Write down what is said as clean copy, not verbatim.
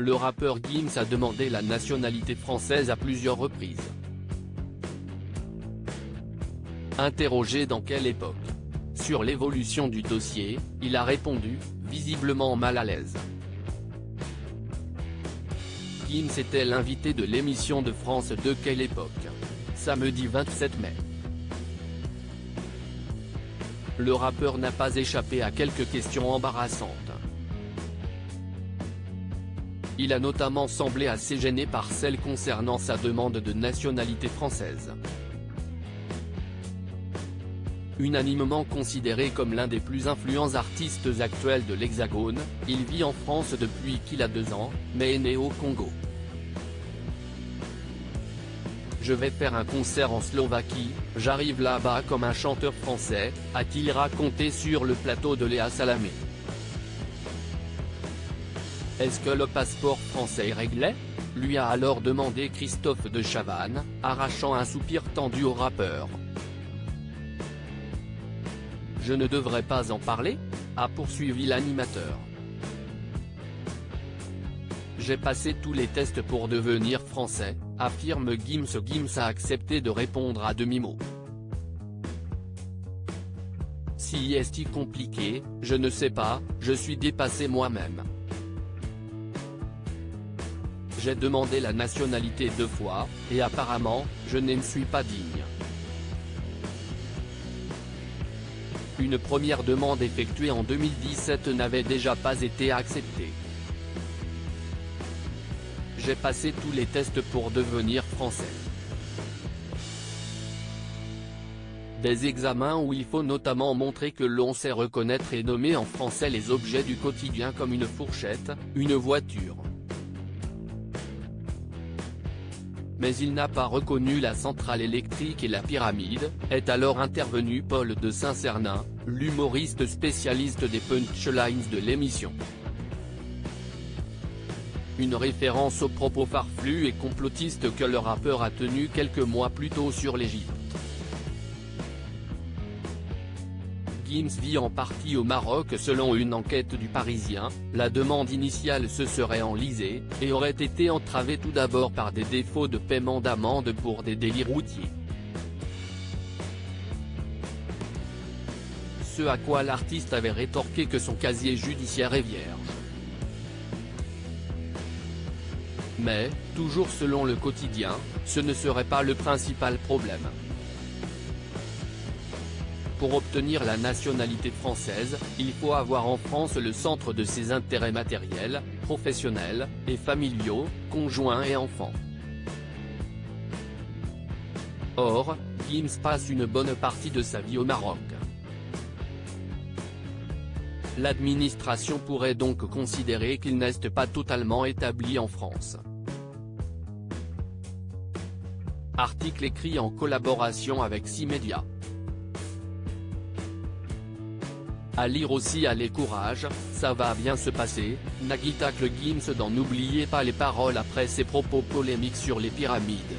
Le rappeur Gims a demandé la nationalité française à plusieurs reprises. Interrogé dans quelle époque sur l'évolution du dossier, il a répondu, visiblement mal à l'aise. Gims était l'invité de l'émission de France 2 Quelle époque, samedi 27 mai. Le rappeur n'a pas échappé à quelques questions embarrassantes. Il a notamment semblé assez gêné par celle concernant sa demande de nationalité française. Unanimement considéré comme l'un des plus influents artistes actuels de l'Hexagone, il vit en France depuis qu'il a 2 ans, mais est né au Congo. Je vais faire un concert en Slovaquie, j'arrive là-bas comme un chanteur français, a-t-il raconté sur le plateau de Léa Salamé. Est-ce que le passeport français est réglé ? Lui a alors demandé Christophe de Chavannes, arrachant un soupir tendu au rappeur. Je ne devrais pas en parler ? A poursuivi l'animateur. J'ai passé tous les tests pour devenir français, affirme Gims. Gims a accepté de répondre à demi-mot. Si est-il compliqué, je ne sais pas, je suis dépassé moi-même. J'ai demandé la nationalité 2 fois, et apparemment, je ne suis pas digne. Une première demande effectuée en 2017 n'avait déjà pas été acceptée. J'ai passé tous les tests pour devenir français. Des examens où il faut notamment montrer que l'on sait reconnaître et nommer en français les objets du quotidien comme une fourchette, une voiture. Mais il n'a pas reconnu la centrale électrique et la pyramide, est alors intervenu Paul de Saint-Cernin, l'humoriste spécialiste des punchlines de l'émission. Une référence aux propos farfelus et complotistes que le rappeur a tenus quelques mois plus tôt sur l'Égypte. Gims vit en partie au Maroc selon une enquête du Parisien, la demande initiale se serait enlisée, et aurait été entravée tout d'abord par des défauts de paiement d'amende pour des délits routiers. Ce à quoi l'artiste avait rétorqué que son casier judiciaire est vierge. Mais, toujours selon Le Quotidien, ce ne serait pas le principal problème. Pour obtenir la nationalité française, il faut avoir en France le centre de ses intérêts matériels, professionnels, et familiaux, conjoints et enfants. Or, Gims passe une bonne partie de sa vie au Maroc. L'administration pourrait donc considérer qu'il n'est pas totalement établi en France. Article écrit en collaboration avec 6 médias. À lire aussi. Allez courage, ça va bien se passer, Nagui tacle Gims dans N'oubliez pas les paroles après ses propos polémiques sur les pyramides.